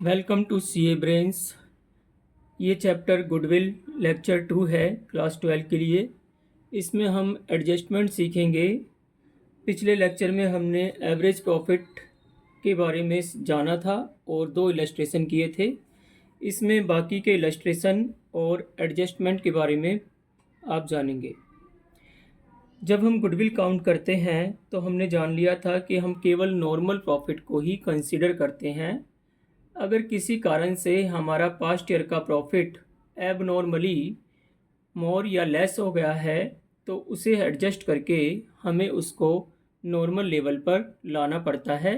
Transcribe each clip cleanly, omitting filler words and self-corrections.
Welcome to CA brains. ये chapter goodwill lecture 2 है class 12 के लिए। इसमें हम एडजस्टमेंट सीखेंगे। पिछले लेक्चर में हमने एवरेज प्रॉफिट के बारे में जाना था और 2 इलस्ट्रेशन किए थे। इसमें बाकी के इलस्ट्रेशन और एडजस्टमेंट के बारे में आप जानेंगे। जब हम गुडविल काउंट करते हैं तो हमने जान लिया था कि हम केवल नॉर्मल प्रॉफिट को ही कंसीडर करते हैं। अगर किसी कारण से हमारा पास्ट ईयर का प्रॉफिट एबनॉर्मली मोर या लेस हो गया है तो उसे एडजस्ट करके हमें उसको नॉर्मल लेवल पर लाना पड़ता है।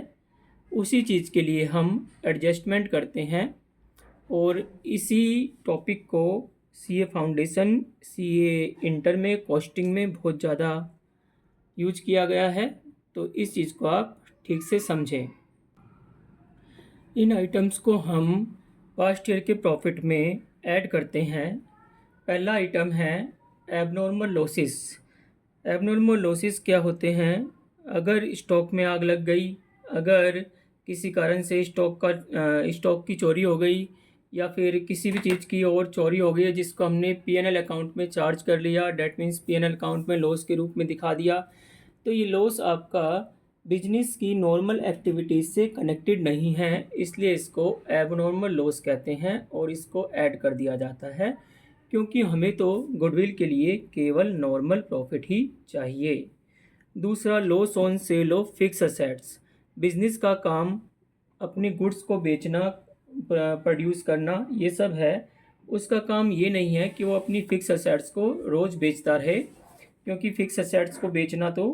उसी चीज़ के लिए हम एडजस्टमेंट करते हैं और इसी टॉपिक को सीए फाउंडेशन, सीए इंटर में, कॉस्टिंग में बहुत ज़्यादा यूज किया गया है। तो इस चीज़ को आप ठीक से समझें। इन आइटम्स को हम पास्ट ईयर के प्रॉफिट में ऐड करते हैं। पहला आइटम है एबनॉर्मल लॉसेस। एबनॉर्मल लॉसेस क्या होते हैं? अगर स्टॉक में आग लग गई, अगर किसी कारण से स्टॉक की चोरी हो गई या फिर किसी भी चीज़ की और चोरी हो गई है जिसको हमने पीएनएल अकाउंट में चार्ज कर लिया, डेट मीन्स पीएनएल अकाउंट में लॉस के रूप में दिखा दिया, तो ये लॉस आपका बिजनेस की नॉर्मल एक्टिविटीज़ से कनेक्टेड नहीं है, इसलिए इसको एबनॉर्मल लॉस कहते हैं और इसको ऐड कर दिया जाता है क्योंकि हमें तो गुडविल के लिए केवल नॉर्मल प्रॉफिट ही चाहिए। दूसरा, loss on sale of fix assets. Business का काम अपने गुड्स को बेचना, प्रोड्यूस करना, ये सब है। उसका काम ये नहीं है कि वो अपनी फिक्स असेट्स को रोज़ बेचता रहे, क्योंकि फिक्स असेट्स को बेचना तो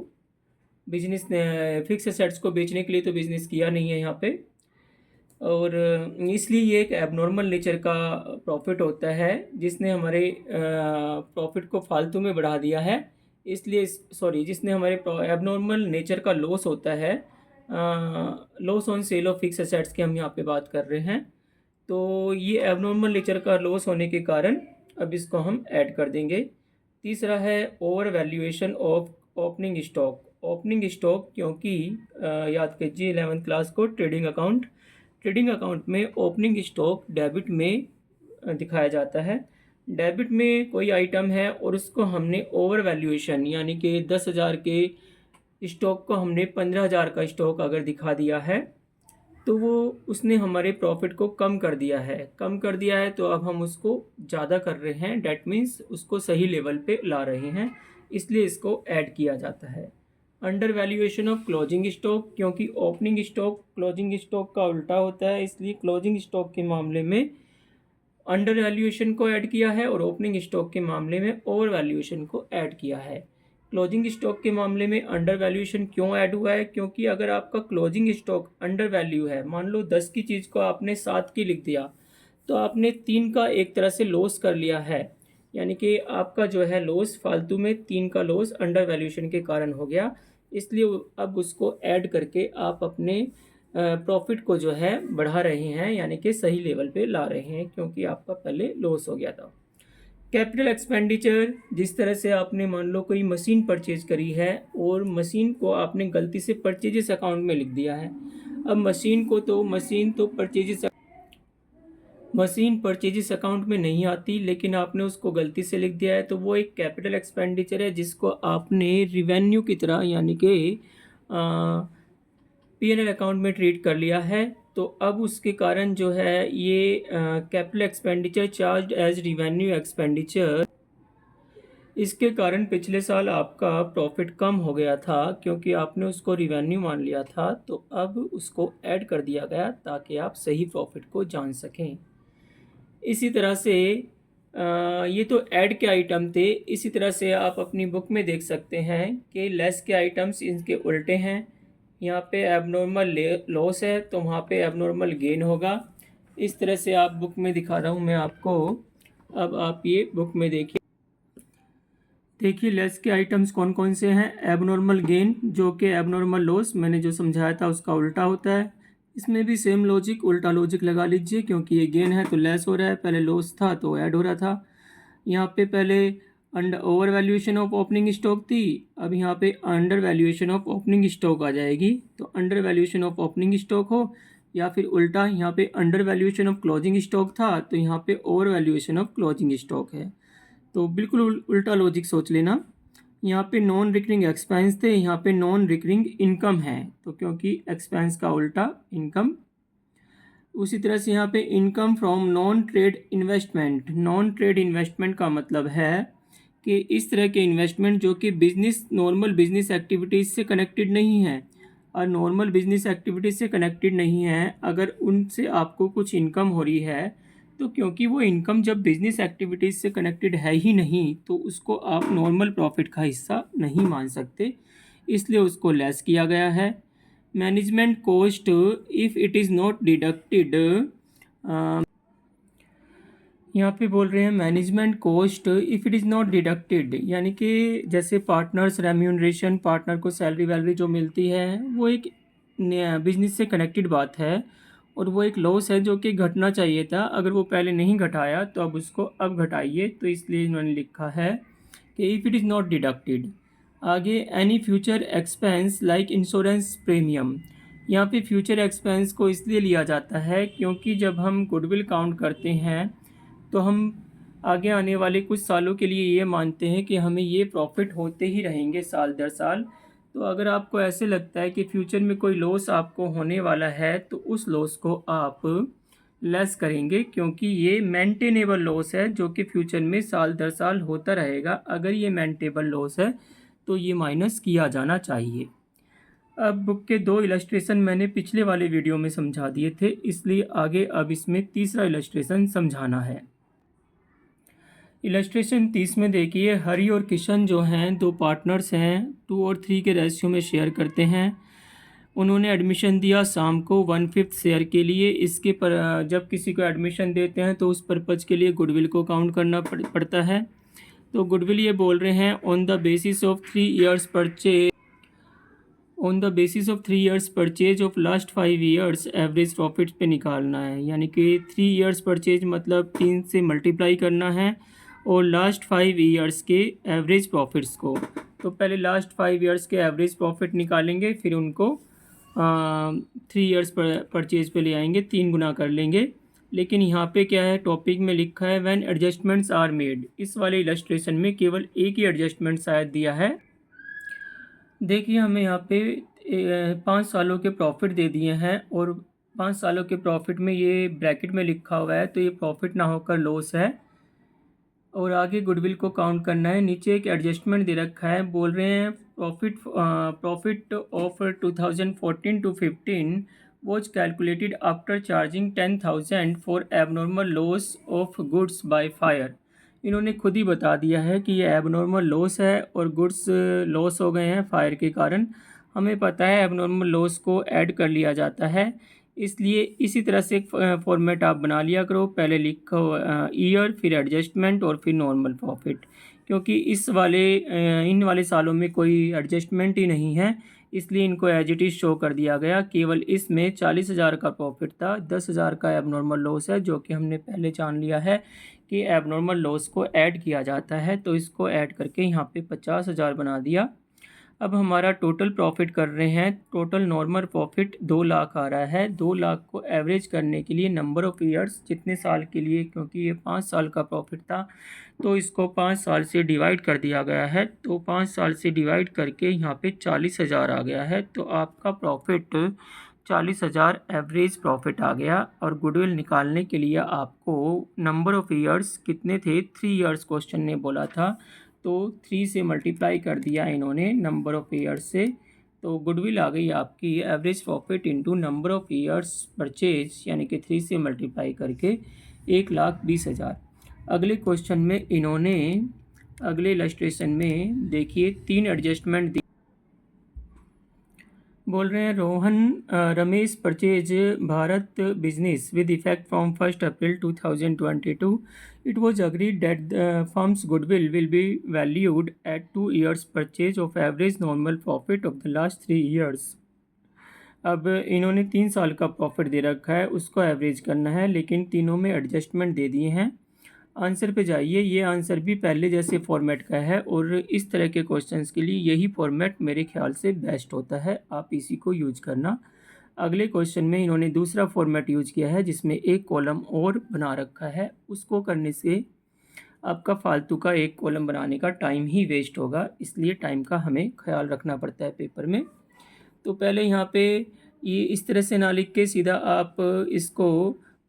बिजनेस ने फिक्स असेट्स को बेचने के लिए तो बिज़नेस किया नहीं है यहाँ पे, और इसलिए ये एक एबनॉर्मल नेचर का प्रॉफिट होता है जिसने हमारे प्रॉफिट को फालतू में बढ़ा दिया है। इसलिए जिसने हमारे एबनॉर्मल नेचर का लॉस होता है, loss on sale of fix assets की हम यहाँ पे बात कर रहे हैं। तो ये एबनॉर्मल नेचर का लॉस होने के कारण अब इसको हम ऐड कर देंगे। तीसरा है over valuation of opening stock. Opening stock, क्योंकि याद कीजिए 11th क्लास को ट्रेडिंग अकाउंट में ओपनिंग स्टॉक डेबिट में दिखाया जाता है। डेबिट में कोई आइटम है और उसको हमने ओवर वैल्यूएशन यानी कि 10,000 के स्टॉक को हमने 15,000 का स्टॉक अगर दिखा दिया है तो वो उसने हमारे प्रॉफिट को कम कर दिया है। तो अब हम उसको ज़्यादा कर रहे हैं, डैट मीन्स उसको सही लेवल पे ला रहे हैं, इसलिए इसको ऐड किया जाता है। Under valuation of closing stock, क्योंकि ओपनिंग स्टॉक क्लोजिंग स्टॉक का उल्टा होता है, इसलिए क्लोजिंग स्टॉक के मामले में अंडर वैल्यूएशन को ऐड किया है और ओपनिंग स्टॉक के मामले में ओवर वैल्यूएशन को ऐड किया है। क्लोजिंग स्टॉक के मामले में अंडर वैल्यूएशन क्यों ऐड हुआ है? क्योंकि अगर आपका क्लोजिंग स्टॉक अंडर वैल्यू है, मान लो 10 की चीज़ को आपने 7 की लिख दिया, तो आपने 3 का एक तरह से लॉस कर लिया है, यानी कि आपका जो है लॉस फालतू में 3 का लॉस अंडर वैल्यूएशन के कारण हो गया। इसलिए अब उसको ऐड करके आप अपने प्रॉफिट को जो है बढ़ा रहे हैं, यानी कि सही लेवल पे ला रहे हैं, क्योंकि आपका पहले लॉस हो गया था। कैपिटल एक्सपेंडिचर, जिस तरह से आपने मान लो कोई मशीन परचेज करी है और मशीन को आपने गलती से परचेजेस अकाउंट में लिख दिया है। अब मशीन तो मशीन परचेजेस अकाउंट में नहीं आती, लेकिन आपने उसको गलती से लिख दिया है, तो वो एक कैपिटल एक्सपेंडिचर है जिसको आपने रिवेन्यू की तरह यानी कि पीएनएल अकाउंट में ट्रीट कर लिया है। तो अब उसके कारण जो है ये capital expenditure charge as revenue expenditure, इसके कारण पिछले साल आपका प्रॉफिट कम हो गया था क्योंकि आपने उसको रिवेन्यू मान लिया था। तो अब उसको ऐड कर दिया गया ताकि आप सही प्रॉफिट को जान सकें। इसी तरह से ये तो ऐड के आइटम थे। इसी तरह से आप अपनी बुक में देख सकते हैं कि लेस के आइटम्स इनके उल्टे हैं। यहाँ पे एबनॉर्मल लॉस है तो वहाँ पे एबनॉर्मल गेन होगा। इस तरह से आप बुक में दिखा रहा हूँ मैं आपको। अब आप ये बुक में देखिए लेस के आइटम्स कौन कौन से हैं। एबनॉर्मल गेन, जो कि एबनॉर्मल लॉस मैंने जो समझाया था उसका उल्टा होता है। इसमें भी सेम लॉजिक, उल्टा लॉजिक लगा लीजिए, क्योंकि ये गेन है तो लेस हो रहा है, पहले लॉस था तो ऐड हो रहा था। यहाँ पे पहले over valuation of opening stock थी, अब यहाँ पे under valuation of opening stock आ जाएगी। तो under valuation of opening stock हो या फिर उल्टा यहाँ पे under valuation of closing stock था तो यहाँ पे over valuation of closing stock है। तो बिल्कुल उल्टा लॉजिक सोच लेना। यहाँ पे नॉन रिकरिंग एक्सपेंस थे, यहाँ पे नॉन रिकरिंग इनकम है, तो क्योंकि एक्सपेंस का उल्टा इनकम। उसी तरह से यहाँ पे income from non trade investment. Non trade investment का मतलब है कि इस तरह के इन्वेस्टमेंट जो कि बिजनेस नॉर्मल बिजनेस एक्टिविटीज़ से कनेक्टेड नहीं है, और नॉर्मल बिजनेस एक्टिविटीज़ से कनेक्टेड नहीं है, अगर उनसे आपको कुछ इनकम हो रही है तो क्योंकि वो इनकम जब बिजनेस एक्टिविटीज़ से कनेक्टेड है ही नहीं तो उसको आप नॉर्मल प्रॉफिट का हिस्सा नहीं मान सकते, इसलिए उसको लेस किया गया है। Management cost if it is not deducted, यहाँ पे बोल रहे हैं management cost if it is not deducted, यानी कि जैसे पार्टनर्स रेम्यूनरेशन, पार्टनर को सैलरी वैलरी जो मिलती है वो एक बिजनेस से कनेक्टेड बात है, और वो एक लॉस है जो कि घटना चाहिए था, अगर वो पहले नहीं घटाया तो अब उसको अब घटाइए, तो इसलिए इन्होंने लिखा है कि if it is not deducted. आगे any future expense like insurance premium, यहाँ पे फ्यूचर एक्सपेंस को इसलिए लिया जाता है क्योंकि जब हम गुडविल काउंट करते हैं तो हम आगे आने वाले कुछ सालों के लिए ये मानते हैं कि हमें ये प्रॉफिट होते ही रहेंगे साल दर साल। तो अगर आपको ऐसे लगता है कि फ्यूचर में कोई लॉस आपको होने वाला है तो उस लॉस को आप लेस करेंगे, क्योंकि ये मेंटेनेबल लॉस है जो कि फ्यूचर में साल दर साल होता रहेगा। अगर ये मेंटेनेबल लॉस है तो ये माइनस किया जाना चाहिए। अब बुक के 2 इलस्ट्रेशन मैंने पिछले वाले वीडियो में समझा दिए थे, इसलिए आगे अब इसमें तीसरा इलस्ट्रेशन समझाना है। इलस्ट्रेशन 30 में देखिए, हरी और किशन जो हैं 2 पार्टनर्स हैं, 2 और 3 के रेशियो में शेयर करते हैं। उन्होंने एडमिशन दिया शाम को 1/5 शेयर के लिए। इसके पर जब किसी को एडमिशन देते हैं तो उस पर्पज़ के लिए गुडविल को काउंट करना पड़ता है। तो गुडविल ये बोल रहे हैं on the basis of 3 years purchase of last 5 years average profits पे निकालना है, यानी कि 3 इयर्स परचेज मतलब 3 से मल्टीप्लाई करना है और लास्ट 5 इयर्स के एवरेज प्रॉफिट्स को। तो पहले लास्ट 5 इयर्स के एवरेज प्रॉफिट निकालेंगे, फिर उनको 3 इयर्स परचेज पे ले आएंगे, 3 गुना कर लेंगे। लेकिन यहाँ पे क्या है, टॉपिक में लिखा है व्हेन एडजस्टमेंट्स आर मेड। इस वाले इलस्ट्रेशन में केवल एक ही एडजस्टमेंट शायद दिया है। देखिए हमें यहाँ पे 5 सालों के प्रॉफिट दे दिए हैं, और 5 सालों के प्रॉफिट में ये ब्रैकेट में लिखा हुआ है तो ये प्रॉफिट ना होकर लॉस है। और आगे गुडविल को काउंट करना है। नीचे एक एडजस्टमेंट दे रखा है, बोल रहे हैं profit of 2014 to 15 was calculated after charging 10,000 for abnormal loss of goods by fire। इन्होंने खुद ही बता दिया है कि ये एबनॉर्मल लॉस है और गुड्स लॉस हो गए हैं फायर के कारण। हमें पता है एबनॉर्मल लॉस को ऐड कर लिया जाता है, इसलिए इसी तरह से एक फॉर्मेट आप बना लिया करो। पहले लिखो ईयर, फिर एडजस्टमेंट और फिर नॉर्मल प्रॉफिट, क्योंकि इन वाले सालों में कोई एडजस्टमेंट ही नहीं है, इसलिए इनको एज इट इज़ शो कर दिया गया। केवल इसमें 40,000 का प्रॉफिट था, 10,000 का एबनॉर्मल लॉस है, जो कि हमने पहले जान लिया है कि एबनॉर्मल लॉस को ऐड किया जाता है। तो इसको ऐड करके यहाँ पे 50,000 बना दिया। अब हमारा टोटल प्रॉफिट कर रहे हैं, टोटल नॉर्मल प्रॉफिट 2 लाख आ रहा है। 2 लाख को एवरेज करने के लिए नंबर ऑफ़ ईयर्स जितने साल के लिए, क्योंकि ये 5 साल का प्रॉफिट था तो इसको 5 साल से डिवाइड कर दिया गया है। तो 5 साल से डिवाइड करके यहाँ पे 40,000 आ गया है। तो आपका प्रॉफिट 40,000 एवरेज प्रॉफिट आ गया। और गुडविल निकालने के लिए आपको नंबर ऑफ़ ईयर्स कितने थे, 3 इयर्स क्वेश्चन ने बोला था, तो 3 से मल्टीप्लाई कर दिया इन्होंने नंबर ऑफ़ ईयर्स से। तो गुडविल आ गई आपकी average profit into number of years purchase, यानी कि 3 से मल्टीप्लाई करके 1,20,000। अगले क्वेश्चन में इन्होंने अगले इलस्ट्रेशन में देखिए 3 एडजस्टमेंट दी। बोल रहे हैं Rohan Ramesh purchase Bharat business with effect from 1 April 2022। It was agreed that the firms goodwill will be valued at 2 years purchase of average normal profit of the last 3 years. अब इन्होंने 3 साल का प्रॉफिट दे रखा है, उसको एवरेज करना है, लेकिन तीनों में एडजस्टमेंट दे दिए हैं। आंसर पे जाइए, ये आंसर भी पहले जैसे फॉर्मेट का है, और इस तरह के क्वेश्चंस के लिए यही फॉर्मेट मेरे ख्याल से बेस्ट होता है, आप इसी को यूज करना। अगले क्वेश्चन में इन्होंने दूसरा फॉर्मेट यूज किया है जिसमें एक कॉलम और बना रखा है। उसको करने से आपका फालतू का एक कॉलम बनाने का टाइम ही वेस्ट होगा, इसलिए टाइम का हमें ख्याल रखना पड़ता है पेपर में। तो पहले यहाँ पे ये इस तरह से ना लिख के सीधा आप इसको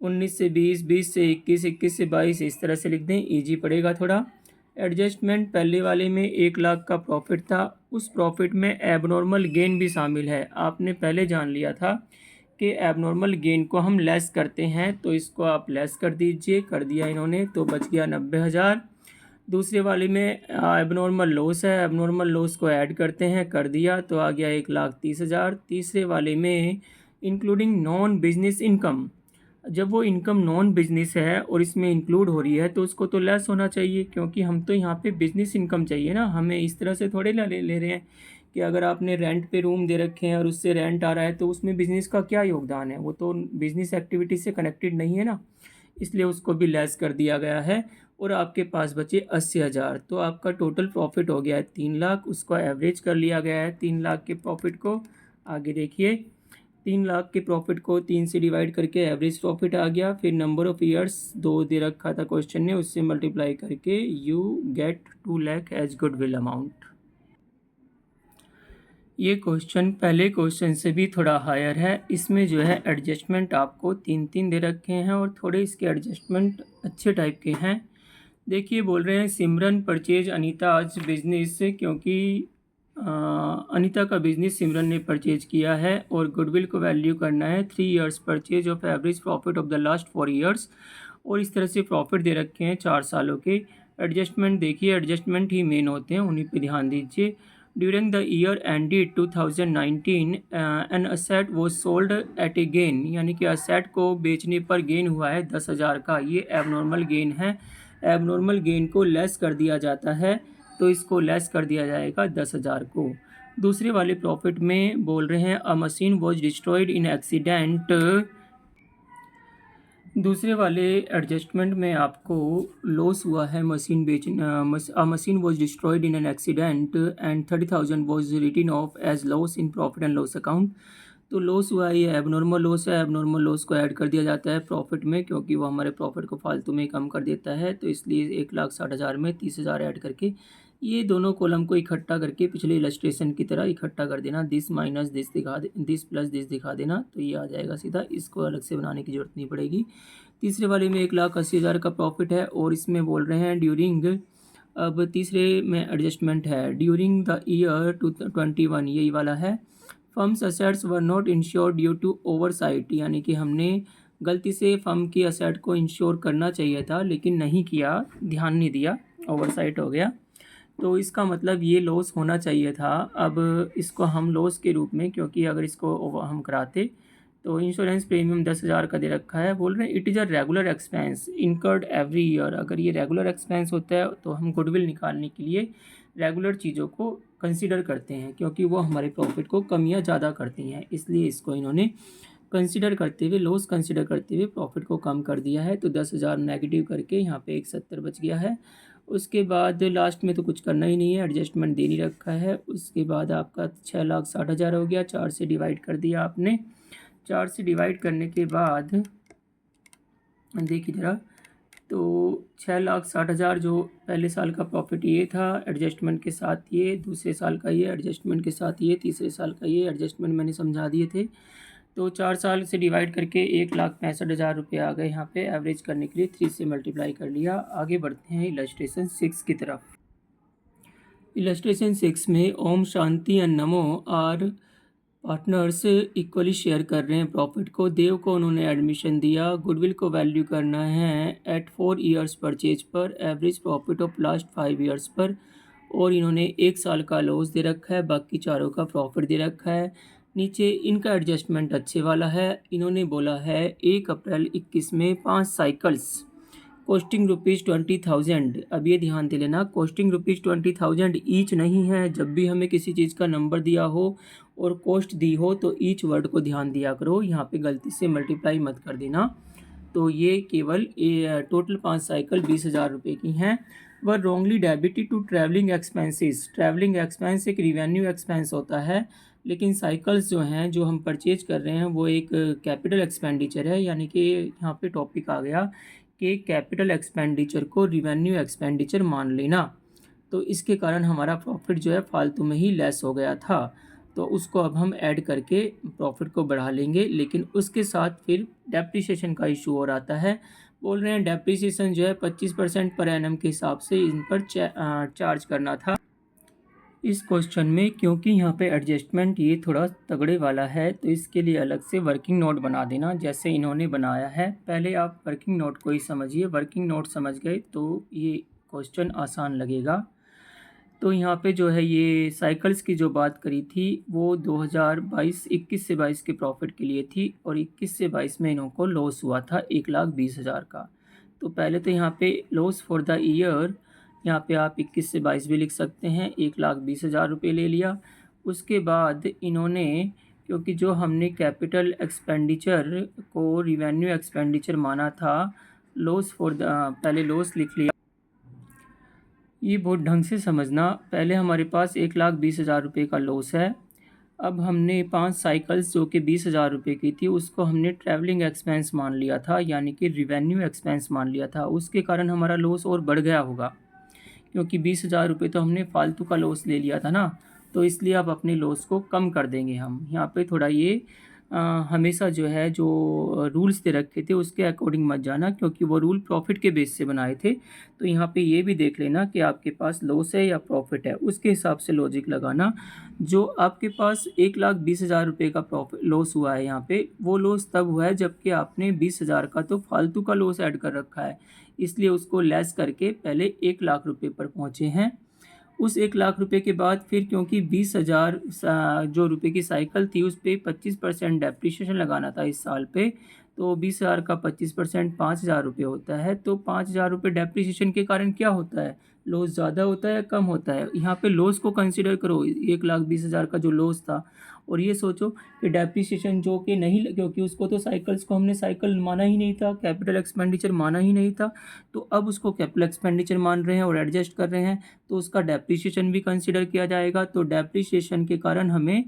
19 से 20, 20 से 21, 21 से 22 इस तरह से लिख दें, इजी पड़ेगा थोड़ा। एडजस्टमेंट पहले वाले में 1 लाख का प्रॉफिट था, उस प्रॉफिट में एबनॉर्मल गेन भी शामिल है। आपने पहले जान लिया था कि एबनॉर्मल गेन को हम लेस करते हैं, तो इसको आप लेस कर दीजिए, कर दिया इन्होंने, तो बच गया 90,000। दूसरे वाले में एबनॉर्मल लॉस है, एबनॉर्मल लॉस को ऐड करते हैं, कर दिया तो आ गया 1,30,000। तीसरे वाले में इंक्लूडिंग नॉन बिजनेस इनकम, जब वो इनकम नॉन बिजनेस है और इसमें इंक्लूड हो रही है तो उसको तो लेस होना चाहिए, क्योंकि हम तो यहाँ पे बिजनेस इनकम चाहिए ना, हमें इस तरह से थोड़े ले रहे हैं कि अगर आपने रेंट पे रूम दे रखे हैं और उससे रेंट आ रहा है तो उसमें बिज़नेस का क्या योगदान है, वो तो बिज़नेस एक्टिविटी से कनेक्टेड नहीं है ना, इसलिए उसको भी लेस कर दिया गया है। और आपके पास बचे 80,000, तो आपका टोटल प्रॉफिट हो गया है 3 लाख, उसको एवरेज कर लिया गया है 3 लाख के प्रॉफिट को। आगे देखिए, 3 लाख के प्रॉफिट को 3 से डिवाइड करके एवरेज प्रॉफिट आ गया, फिर नंबर ऑफ़ ईयर्स 2 दे रखा था क्वेश्चन ने, उससे मल्टीप्लाई करके you get 2 lakh as goodwill amount. ये क्वेश्चन पहले क्वेश्चन से भी थोड़ा हायर है, इसमें जो है एडजस्टमेंट आपको 3 दे रखे हैं और थोड़े इसके एडजस्टमेंट अच्छे टाइप के हैं। देखिए, बोल रहे हैं सिमरन परचेज अनीता आज बिजनेस से, क्योंकि अनीता का बिजनेस सिमरन ने परचेज किया है और गुडविल को वैल्यू करना है 3 years purchase of average profit of the last 4 years, और इस तरह से प्रॉफिट दे रखे हैं 4 सालों के। एडजस्टमेंट देखिए, एडजस्टमेंट ही मेन होते हैं, उन्हीं पे ध्यान दीजिए। During the year ended 2019 an asset वो सोल्ड एट ए गेन, यानी कि असेट को बेचने पर गेन हुआ है 10,000 का, ये एबनॉर्मल गेन है। एबनॉर्मल गेन को लेस कर दिया जाता है, तो इसको लेस कर दिया जाएगा 10,000 को। दूसरे वाले प्रॉफिट में बोल रहे हैं a machine was destroyed in accident, दूसरे वाले एडजस्टमेंट में आपको लॉस हुआ है machine a machine was destroyed in an accident and 30,000 was written off as loss in profit and loss account. तो लॉस हुआ है, ये एबनॉर्मल लॉस है, एबनॉर्मल लॉस को ऐड कर दिया जाता है प्रॉफिट में, क्योंकि वो हमारे प्रॉफिट को फालतू में कम कर देता है, तो इसलिए 1,60,000 में 30,000 ऐड करके ये दोनों कॉलम को इकट्ठा करके पिछले इलस्ट्रेशन की तरह इकट्ठा कर देना, this minus this this plus this दिखा देना, तो ये आ जाएगा सीधा, इसको अलग से बनाने की ज़रूरत नहीं पड़ेगी। तीसरे वाले में 1,80,000 का प्रॉफिट है और इसमें बोल रहे हैं ड्यूरिंग, अब तीसरे में एडजस्टमेंट है ड्यूरिंग द ईयर 2021, यही वाला है। Firm's assets were not insure due to oversight, यानी कि हमने गलती से फर्म की असेट को इंश्योर करना चाहिए था लेकिन नहीं किया, ध्यान नहीं दिया, ओवरसाइट हो गया, तो इसका मतलब ये लॉस होना चाहिए था। अब इसको हम लॉस के रूप में, क्योंकि अगर इसको हम कराते तो इंश्योरेंस प्रीमियम 10,000 का दे रखा है, बोल रहे हैं it is a regular expense incurred every year. अगर ये रेगुलर एक्सपेंस होता है तो हम गुडविल निकालने के लिए रेगुलर चीज़ों को कंसिडर करते हैं, क्योंकि वो हमारे प्रॉफिट को कम या ज़्यादा करती हैं, इसलिए इसको इन्होंने कंसिडर करते हुए, लॉस कंसिडर करते हुए प्रॉफिट को कम कर दिया है। तो 10,000 नेगेटिव करके यहाँ पे 170 बच गया है। उसके बाद लास्ट में तो कुछ करना ही नहीं है, एडजस्टमेंट दे नहीं रखा है। उसके बाद आपका 6,60,000 हो गया, 4 से डिवाइड कर दिया आपने। 4 से डिवाइड करने के बाद देखिए ज़रा, तो 6,60,000 जो पहले साल का प्रॉफिट ये था, एडजस्टमेंट के साथ ये, दूसरे साल का ये, एडजस्टमेंट के साथ ये, तीसरे साल का ये, एडजस्टमेंट मैंने समझा दिए थे। तो 4 साल से डिवाइड करके 1,65,000 रुपये आ गए यहाँ पे, एवरेज करने के लिए 3 से मल्टीप्लाई कर लिया। आगे बढ़ते हैं इलस्ट्रेशन 6 की तरफ। इलस्ट्रेशन 6 में Om Shanti and NaMo are partners equally share कर रहे हैं प्रॉफिट को। देव को उन्होंने एडमिशन दिया, गुडविल को वैल्यू करना है एट 4 ईयर्स परचेज पर, average profit of last 5 years पर, और इन्होंने 1 साल का लॉस दे रखा है, बाकी चारों का प्रॉफिट दे रखा है। नीचे इनका एडजस्टमेंट अच्छे वाला है, इन्होंने बोला है 1 अप्रैल 21 में 5 साइकिल्स कॉस्टिंग ₹20,000। अब ये ध्यान दे लेना, कॉस्टिंग ₹20,000 ईच नहीं है। जब भी हमें किसी चीज़ का नंबर दिया हो और कॉस्ट दी हो तो ईच वर्ड को ध्यान दिया करो, यहाँ पे गलती से मल्टीप्लाई मत कर देना। तो ये केवल टोटल 5 साइकिल 20,000 रुपये की हैं। वह wrongly debited to travelling expenses, travelling expense एक रिवेन्यू एक्सपेंस होता है, लेकिन साइकिल्स जो हैं जो हम परचेज कर रहे हैं वो एक कैपिटल एक्सपेंडिचर है, यानी कि यहाँ पे टॉपिक आ गया कि कैपिटल एक्सपेंडिचर को रिवेन्यू एक्सपेंडिचर मान लेना। तो इसके कारण हमारा प्रॉफिट जो है फालतू में ही लेस हो गया था, तो उसको अब हम ऐड करके प्रॉफिट को बढ़ा लेंगे। लेकिन उसके साथ फिर डेप्रिसिएशन का इशू और आता है। बोल रहे हैं डेप्रिसिएशन जो है 25% पर एनम के हिसाब से इन पर चार्ज करना था इस क्वेश्चन में। क्योंकि यहाँ पे एडजस्टमेंट ये थोड़ा तगड़े वाला है, तो इसके लिए अलग से वर्किंग नोट बना देना जैसे इन्होंने बनाया है। पहले आप वर्किंग नोट को ही समझिए, वर्किंग नोट समझ गए तो ये क्वेश्चन आसान लगेगा। तो यहाँ पे जो है ये साइकिल्स की जो बात करी थी वो 2021 से 22 के प्रॉफिट के लिए थी, और 21 से 22 में इनको लॉस हुआ था 1,20,000 का। तो पहले तो यहाँ पे लॉस फॉर द ईयर, यहाँ पे आप 21 से 22 भी लिख सकते हैं, 1,20,000 रुपये ले लिया। उसके बाद इन्होंने, क्योंकि जो हमने कैपिटल एक्सपेंडिचर को रिवेन्यू एक्सपेंडिचर माना था, लॉस फॉर द, पहले लॉस लिख लिया। ये बहुत ढंग से समझना, पहले हमारे पास 1,20,000 रुपये का लॉस है। अब हमने 5 साइकिल्स जो कि 20,000 रुपये की थी उसको हमने ट्रैवलिंग एक्सपेंस मान लिया था, यानी कि रिवेन्यू एक्सपेंस मान लिया था। उसके कारण हमारा लॉस और बढ़ गया होगा, क्योंकि 20,000 रुपये तो हमने फालतू का लॉस ले लिया था ना। तो इसलिए अब अपने लॉस को कम कर देंगे हम। यहाँ पे थोड़ा ये हमेशा जो है जो रूल्स दे रखे थे उसके अकॉर्डिंग मत जाना, क्योंकि वो रूल प्रॉफिट के बेस से बनाए थे। तो यहाँ पे ये भी देख लेना कि आपके पास लॉस है या प्रॉफिट है, उसके हिसाब से लॉजिक लगाना। जो आपके पास 1,20,000 रुपये का प्रॉफिट लॉस हुआ है यहाँ पे, वो लॉस तब हुआ है जबकि आपने 20,000 का तो फालतू का लॉस ऐड कर रखा है, इसलिए उसको लेस करके पहले 1,00,000 रुपये पर पहुँचे हैं। उस 1,00,000 रुपये के बाद फिर क्योंकि 20,000 जो रुपये की साइकिल थी उस पर 25% डेप्रिसिएशन लगाना था इस साल पे, तो 20,000 का 25% 5,000 रुपये होता है। तो 5,000 रुपये डेप्रिसिएशन के कारण क्या होता है, लॉस ज़्यादा होता है या कम होता है। यहाँ पे लॉस को कंसिडर करो, 1,20,000 का जो लॉस था, और ये सोचो कि डेप्रिसिएशन जो कि नहीं, क्योंकि उसको तो साइकिल्स को हमने साइकिल माना ही नहीं था, कैपिटल एक्सपेंडिचर माना ही नहीं था, तो अब उसको कैपिटल एक्सपेंडिचर मान रहे हैं और एडजस्ट कर रहे हैं, तो उसका डेप्रिसिएशन भी कंसिडर किया जाएगा। तो डेप्रिसिएशन के कारण हमें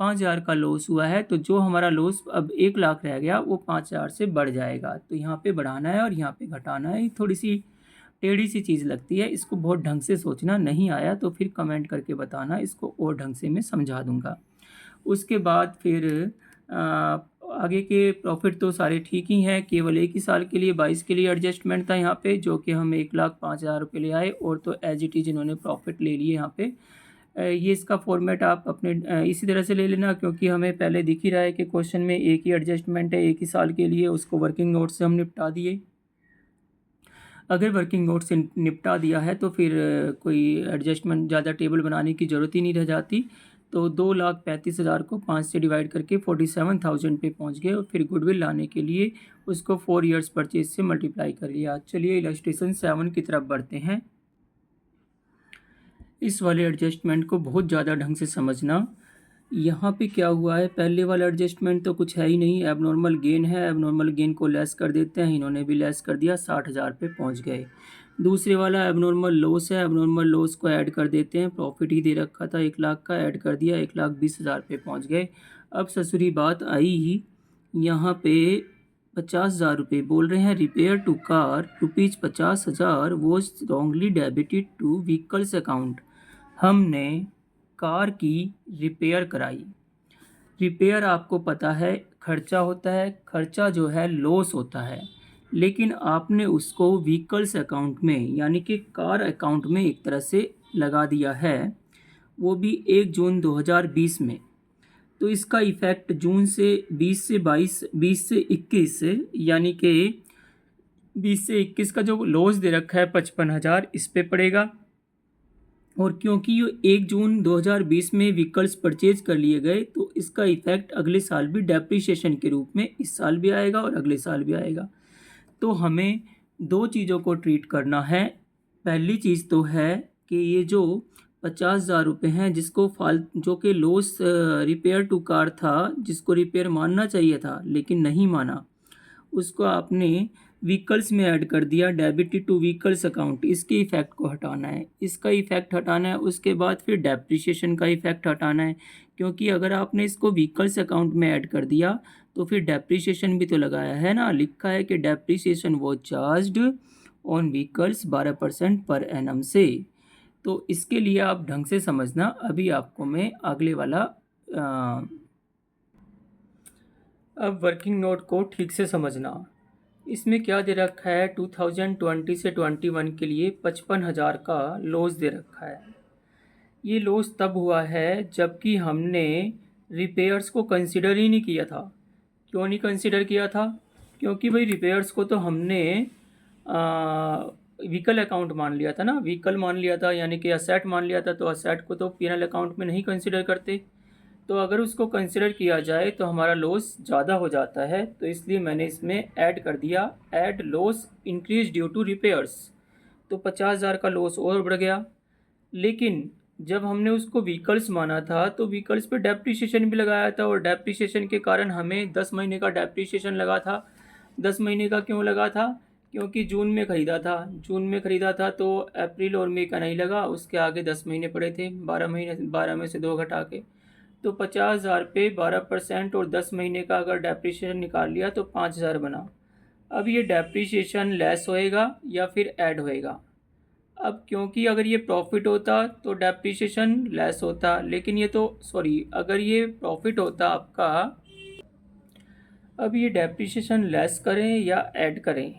5,000 का लॉस हुआ है, तो जो हमारा लॉस अब 1,00,000 रह गया वो 5,000 से बढ़ जाएगा। तो यहाँ पे बढ़ाना है और यहाँ पे घटाना है। थोड़ी सी टेढ़ी सी चीज़ लगती है, इसको बहुत ढंग से सोचना। नहीं आया तो फिर कमेंट करके बताना, इसको और ढंग से मैं समझा दूँगा। उसके बाद फिर आगे के प्रॉफिट तो सारे ठीक ही हैं, केवल एक ही साल के लिए 22 के लिए एडजस्टमेंट था यहाँ पे, जो कि हम 1,05,000 रुपये ले आए, और तो एज इट इज़ इन्होंने प्रॉफिट ले लिए यहाँ पे। ये इसका फॉर्मेट आप अपने इसी तरह से ले लेना, क्योंकि हमें पहले दिख ही रहा है कि क्वेश्चन में एक ही एडजस्टमेंट है एक ही साल के लिए, उसको वर्किंग नोट से हम निपटा दिए। अगर वर्किंग नोट से निपटा दिया है तो फिर कोई एडजस्टमेंट ज़्यादा टेबल बनाने की ज़रूरत ही नहीं रह जाती। तो 2,35,000 को 5 से डिवाइड करके 47,000 पे पहुंच गए, और फिर गुडविल लाने के लिए उसको 4 ईयर्स परचेज से मल्टीप्लाई कर लिया। चलिए इलस्ट्रेशन 7 की तरफ बढ़ते हैं। इस वाले एडजस्टमेंट को बहुत ज़्यादा ढंग से समझना। यहाँ पे क्या हुआ है, पहले वाला एडजस्टमेंट तो कुछ है ही नहीं, एबनॉर्मल गेन है, एबनॉर्मल गेन को लेस कर देते हैं, इन्होंने भी लेस कर दिया, 60,000 पे पहुँच गए। दूसरे वाला एबनॉर्मल लॉस है, एबनॉर्मल लॉस को ऐड कर देते हैं, प्रॉफिट ही दे रखा था 1,00,000 का, ऐड कर दिया, 1,20,000 पे पहुँच गए। अब ससुरी बात आई ही, यहाँ पे 50,000 रुपये बोल रहे हैं, repair to car ₹50,000 was wrongly debited to vehicles account. हमने कार की रिपेयर कराई। रिपेयर आपको पता है खर्चा होता है, खर्चा जो है लॉस होता है, लेकिन आपने उसको व्हीकल्स अकाउंट में यानी कि कार अकाउंट में एक तरह से लगा दिया है, वो भी 1 जून 2020 में। तो इसका इफ़ेक्ट जून से 20 से 22, 20 से 21, यानी कि 20 से 21 का जो लॉस दे रखा है 55,000 इस पे पड़ेगा। और क्योंकि ये 1 जून 2020 में व्हीकल्स परचेज कर लिए गए, तो इसका इफ़ेक्ट अगले साल भी डेप्रिसिएशन के रूप में इस साल भी आएगा और अगले साल भी आएगा। तो हमें 2 चीज़ों को ट्रीट करना है। पहली चीज़ तो है कि ये जो 50,000 रुपये हैं जिसको जो कि लॉस रिपेयर टू कार था, जिसको रिपेयर मानना चाहिए था लेकिन नहीं माना, उसको आपने व्हीकल्स में ऐड कर दिया, डेबिटेड टू व्हीकल्स अकाउंट, इसके इफ़ेक्ट को हटाना है, इसका इफ़ेक्ट हटाना है। उसके बाद फिर डेप्रिसिएशन का इफ़ेक्ट हटाना है, क्योंकि अगर आपने इसको व्हीकल्स अकाउंट में ऐड कर दिया तो फिर डेप्रिसिएशन भी तो लगाया है ना, लिखा है कि डेप्रिसिएशन वो charged on vehicles 12% per annum से। तो इसके लिए आप ढंग से समझना। अभी आपको मैं अगले वाला अब वर्किंग नोट को ठीक से समझना। इसमें क्या दे रखा है, 2020 से 21 के लिए 55,000 का लॉस दे रखा है। ये लॉस तब हुआ है जबकि हमने रिपेयर्स को कंसिडर ही नहीं किया था। क्यों नहीं कंसिडर किया था? क्योंकि भाई रिपेयर्स को तो हमने व्हीकल अकाउंट मान लिया था ना, व्हीकल मान लिया था, यानी कि असेट मान लिया था। तो असेट को तो पीएनएल अकाउंट में नहीं कंसिडर करते। तो अगर उसको कंसिडर किया जाए तो हमारा लॉस ज़्यादा हो जाता है। तो इसलिए मैंने इसमें ऐड कर दिया, add loss increase due to repairs. तो 50,000 का लॉस और बढ़ गया। लेकिन जब हमने उसको व्हीकल्स माना था तो व्हीकल्स पे डेप्रिसिएशन भी लगाया था, और डेप्रिसिएशन के कारण हमें 10 महीने का डेप्रिसिएशन लगा था। 10 महीने का क्यों लगा था? क्योंकि जून में ख़रीदा था तो अप्रैल और मई का नहीं लगा, उसके आगे 10 महीने पड़े थे, 12 महीने, 12 में से 2 घटा के। तो 50,000 पे 12% और 10 महीने का अगर डेप्रिसिएशन निकाल लिया तो 5,000 बना। अब ये डेप्रिसिएशन लेस होएगा या फिर ऐड होएगा? अब क्योंकि अगर ये प्रॉफिट होता तो डेप्रिसिएशन लेस होता, लेकिन ये तो अगर ये प्रॉफिट होता आपका, अब ये डेप्रिसिएशन लेस करें या ऐड करें?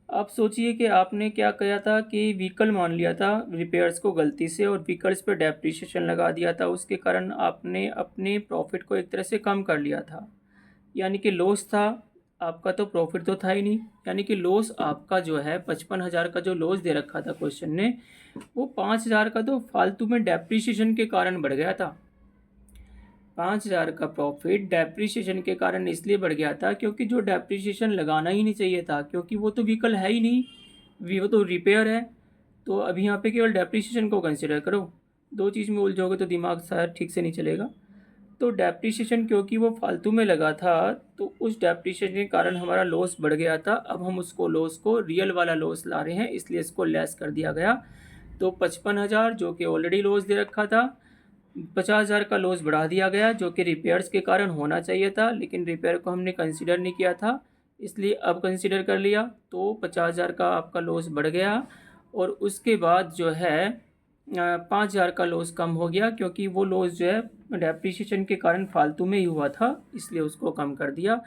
आप सोचिए कि आपने क्या किया था कि व्हीकल मान लिया था रिपेयर्स को गलती से, और व्हीकल्स पे डेप्रिसिएशन लगा दिया था। उसके कारण आपने अपने प्रॉफिट को एक तरह से कम कर लिया था, यानी कि लॉस था आपका, तो प्रॉफिट तो था ही नहीं। यानी कि लॉस आपका जो है 55,000 का जो लॉस दे रखा था क्वेश्चन ने, वो 5,000 का तो फालतू में डेप्रिसिएशन के कारण बढ़ गया था। 5,000 का प्रॉफिट डेप्रिसिएशन के कारण इसलिए बढ़ गया था क्योंकि जो डेप्रिसिएशन लगाना ही नहीं चाहिए था, क्योंकि वो तो व्हीकल है ही नहीं, वो तो रिपेयर है। तो अभी यहाँ पे केवल डेप्रिसिएशन को कंसिडर करो। दो चीज़ में उलझोगे तो दिमाग शायद ठीक से नहीं चलेगा। तो डेप्रिसिएशन क्योंकि वो फालतू में लगा था, तो उस डेप्रिसिएशन के कारण हमारा लॉस बढ़ गया था। अब हम उसको लॉस को रियल वाला लॉस ला रहे हैं, इसलिए इसको लेस कर दिया गया। तो 55,000 जो कि ऑलरेडी लॉस दे रखा था, 50,000 का लॉस बढ़ा दिया गया जो कि रिपेयर्स के कारण होना चाहिए था, लेकिन रिपेयर को हमने कंसिडर नहीं किया था, इसलिए अब कंसिडर कर लिया। तो 50,000 का आपका लॉस बढ़ गया, और उसके बाद जो है 5,000 का लॉस कम हो गया, क्योंकि वो लॉस जो है डेप्रिसिएशन के कारण फालतू में ही हुआ था, इसलिए उसको कम कर दिया।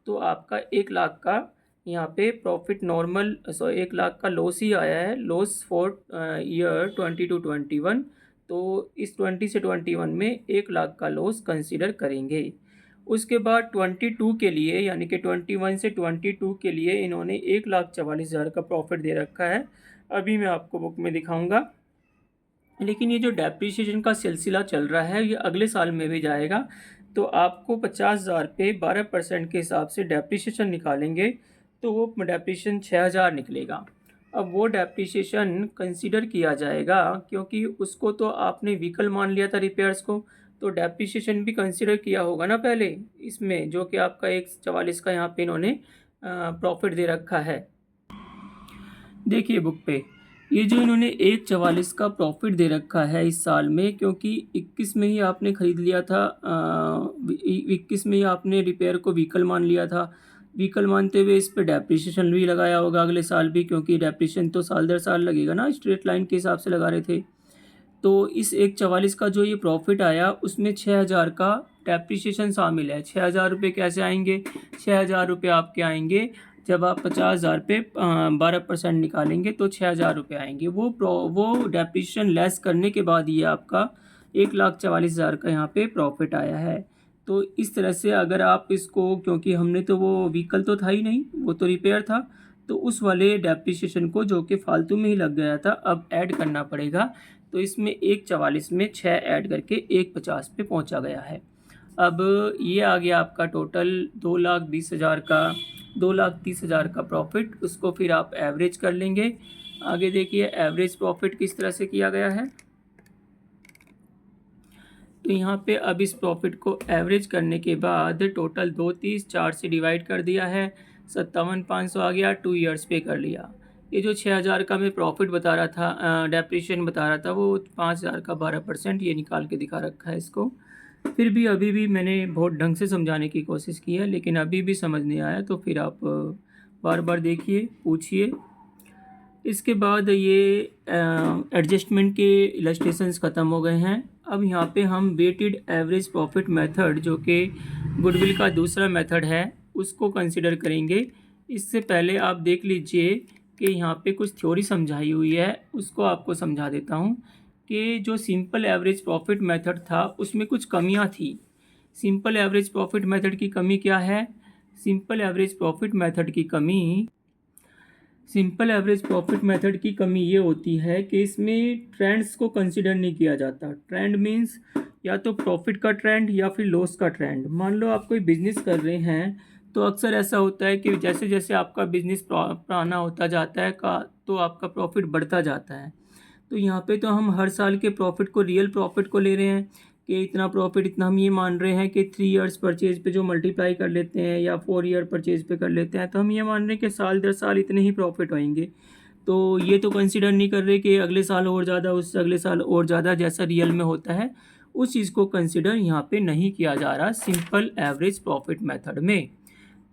तो आपका 1,00,000 का यहाँ पे प्रॉफिट नॉर्मल 1,00,000 का लॉस ही आया है, लॉस फॉर ईयर 20 to 21। तो इस 20 से 21 में 1,00,000 का लॉस कंसिडर करेंगे। उसके बाद 22 के लिए, यानी कि 21 से 22 के लिए इन्होंने 1,44,000 का प्रॉफिट दे रखा है। अभी मैं आपको बुक में दिखाऊंगा। लेकिन ये जो डेप्रिसिएशन का सिलसिला चल रहा है ये अगले साल में भी जाएगा। तो आपको 50,000 पे 12% के हिसाब से डेप्रिसिएशन निकालेंगे तो वो डेप्रिसिएशन 6,000 निकलेगा। अब वो डेप्रिसिएशन कंसीडर किया जाएगा क्योंकि उसको तो आपने व्हीकल मान लिया था रिपेयर्स को, तो डेप्रिसिएशन भी कंसीडर किया होगा ना पहले इसमें, जो कि आपका 1,44 का यहाँ पे इन्होंने प्रॉफिट दे रखा है। देखिए बुक पे ये जो इन्होंने 1,44 का प्रॉफिट दे रखा है इस साल में, क्योंकि 21 में ही आपने ख़रीद लिया था, 21 में ही आपने रिपेयर को व्हीकल मान लिया था। व्हीकल मानते हुए इस पे डेप्रिसिएशन भी लगाया होगा अगले साल भी, क्योंकि डेप्रिसिएशन तो साल दर साल लगेगा ना, स्ट्रेट लाइन के हिसाब से लगा रहे थे। तो इस 1,44 का जो ये प्रॉफिट आया उसमें 6,000 का डेप्रिसिएशन शामिल है। 6,000 रुपये कैसे आएंगे? 6,000 रुपये आपके आएंगे जब आप 50,000 पे 12% निकालेंगे तो 6,000 रुपये आएंगे। वो डेप्रिसिएशन लेस करने के बाद ये आपका 1,44,000 का यहाँ पे प्रॉफिट आया है। तो इस तरह से अगर आप इसको, क्योंकि हमने तो वो व्हीकल तो था ही नहीं, वो तो रिपेयर था, तो उस वाले डेप्रिसिएशन को जो कि फालतू में ही लग गया था अब ऐड करना पड़ेगा। तो इसमें 1,44 में 6 ऐड करके 1,50 पे पहुंचा गया है। अब ये आ गया आपका टोटल 2,20,000 का, 2,30,000 का प्रॉफिट। उसको फिर आप एवरेज कर लेंगे। आगे देखिए एवरेज प्रॉफिट किस तरह से किया गया है। तो यहाँ पे अब इस प्रॉफिट को एवरेज करने के बाद टोटल 2,30 4 से डिवाइड कर दिया है, 57,500 आ गया, 2 ईयर्स पे कर लिया। ये जो 6,000 का मैं प्रॉफिट बता रहा था, डेप्रिसिएशन बता रहा था, वो 5,000 का 12% ये निकाल के दिखा रखा है इसको। फिर भी अभी भी मैंने बहुत ढंग से समझाने की कोशिश की है, लेकिन अभी भी समझ नहीं आया, तो फिर आप बार बार देखिए, पूछिए। इसके बाद ये एडजस्टमेंट के इलस्ट्रेशंस ख़त्म हो गए हैं। अब यहाँ पे हम वेटेड एवरेज प्रॉफिट मेथड, जो कि गुडविल का दूसरा मेथड है, उसको कंसिडर करेंगे। इससे पहले आप देख लीजिए कि यहाँ पे कुछ थ्योरी समझाई हुई है, उसको आपको समझा देता हूँ कि जो सिंपल एवरेज प्रॉफिट मेथड था उसमें कुछ कमियाँ थी। सिंपल एवरेज प्रॉफिट मेथड की कमी क्या है? सिंपल एवरेज प्रॉफिट मेथड की कमी सिंपल एवरेज प्रॉफिट मेथड की कमी ये होती है कि इसमें ट्रेंड्स को कंसिडर नहीं किया जाता। ट्रेंड मीन्स या तो प्रॉफिट का ट्रेंड या फिर लॉस का ट्रेंड। मान लो आप कोई बिजनेस कर रहे हैं, तो अक्सर ऐसा होता है कि जैसे जैसे आपका बिजनेस पुराना होता जाता है का तो आपका प्रॉफिट बढ़ता जाता है। तो यहाँ पे तो हम हर साल के प्रॉफिट को, रियल प्रॉफिट को ले रहे हैं कि इतना प्रॉफिट, इतना हम ये मान रहे हैं कि 3 ईयर्स परचेज पे जो मल्टीप्लाई कर लेते हैं या 4 ईयर परचेज पे कर लेते हैं, तो हम ये मान रहे हैं कि साल दर साल इतने ही प्रॉफिट होंगे। तो ये तो कंसिडर नहीं कर रहे कि अगले साल और ज़्यादा, उससे अगले साल और ज़्यादा, जैसा रियल में होता है उस चीज़ को कंसिडर यहाँ पे नहीं किया जा रहा सिंपल एवरेज प्रॉफिट मेथड में।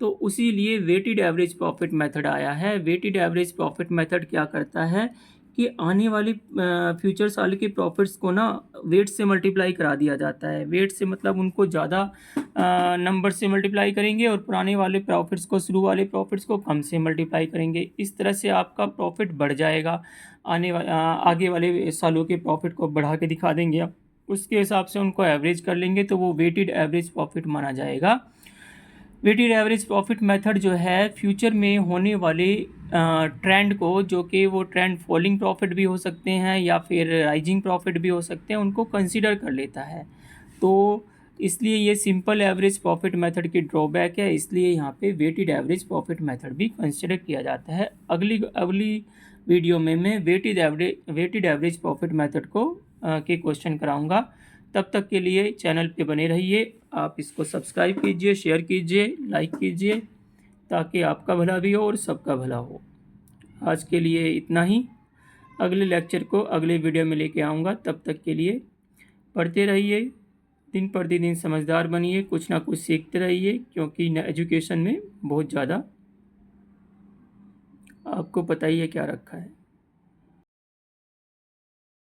तो उसी लिए वेटेड एवरेज प्रॉफिट मेथड आया है। वेटेड एवरेज प्रॉफिट मेथड क्या करता है कि आने वाली फ्यूचर साल के प्रॉफिट्स को ना वेट से मल्टीप्लाई करा दिया जाता है। वेट से मतलब उनको ज़्यादा नंबर से मल्टीप्लाई करेंगे और पुराने वाले प्रॉफिट्स को, शुरू वाले प्रॉफिट्स को कम से मल्टीप्लाई करेंगे। इस तरह से आपका प्रॉफिट बढ़ जाएगा। आगे वाले सालों के प्रॉफिट को बढ़ा के दिखा देंगे आप, उसके हिसाब से उनको एवरेज कर लेंगे, तो वो वेटेड एवरेज प्रॉफिट माना जाएगा। वेटेड एवरेज प्रॉफिट मेथड जो है फ्यूचर में होने वाले ट्रेंड को, जो कि वो ट्रेंड फॉलिंग प्रॉफिट भी हो सकते हैं या फिर राइजिंग प्रॉफिट भी हो सकते हैं, उनको कंसीडर कर लेता है। तो इसलिए ये सिंपल एवरेज प्रॉफिट मेथड की ड्रॉबैक है, इसलिए यहाँ पे वेटेड एवरेज प्रॉफिट मेथड भी कंसीडर किया जाता है। अगली वीडियो में मैं वेटेड एवरेज प्रॉफिट मेथड को के क्वेश्चन कराऊंगा। तब तक के लिए चैनल पे बने रहिए। आप इसको सब्सक्राइब कीजिए, शेयर कीजिए, लाइक कीजिए, ताकि आपका भला भी हो और सबका भला हो। आज के लिए इतना ही। अगले लेक्चर को अगले वीडियो में लेके आऊँगा। तब तक के लिए पढ़ते रहिए, दिन प्रतिदिन समझदार बनिए, कुछ ना कुछ सीखते रहिए, क्योंकि एजुकेशन में बहुत ज़्यादा आपको पता ही है क्या रखा है।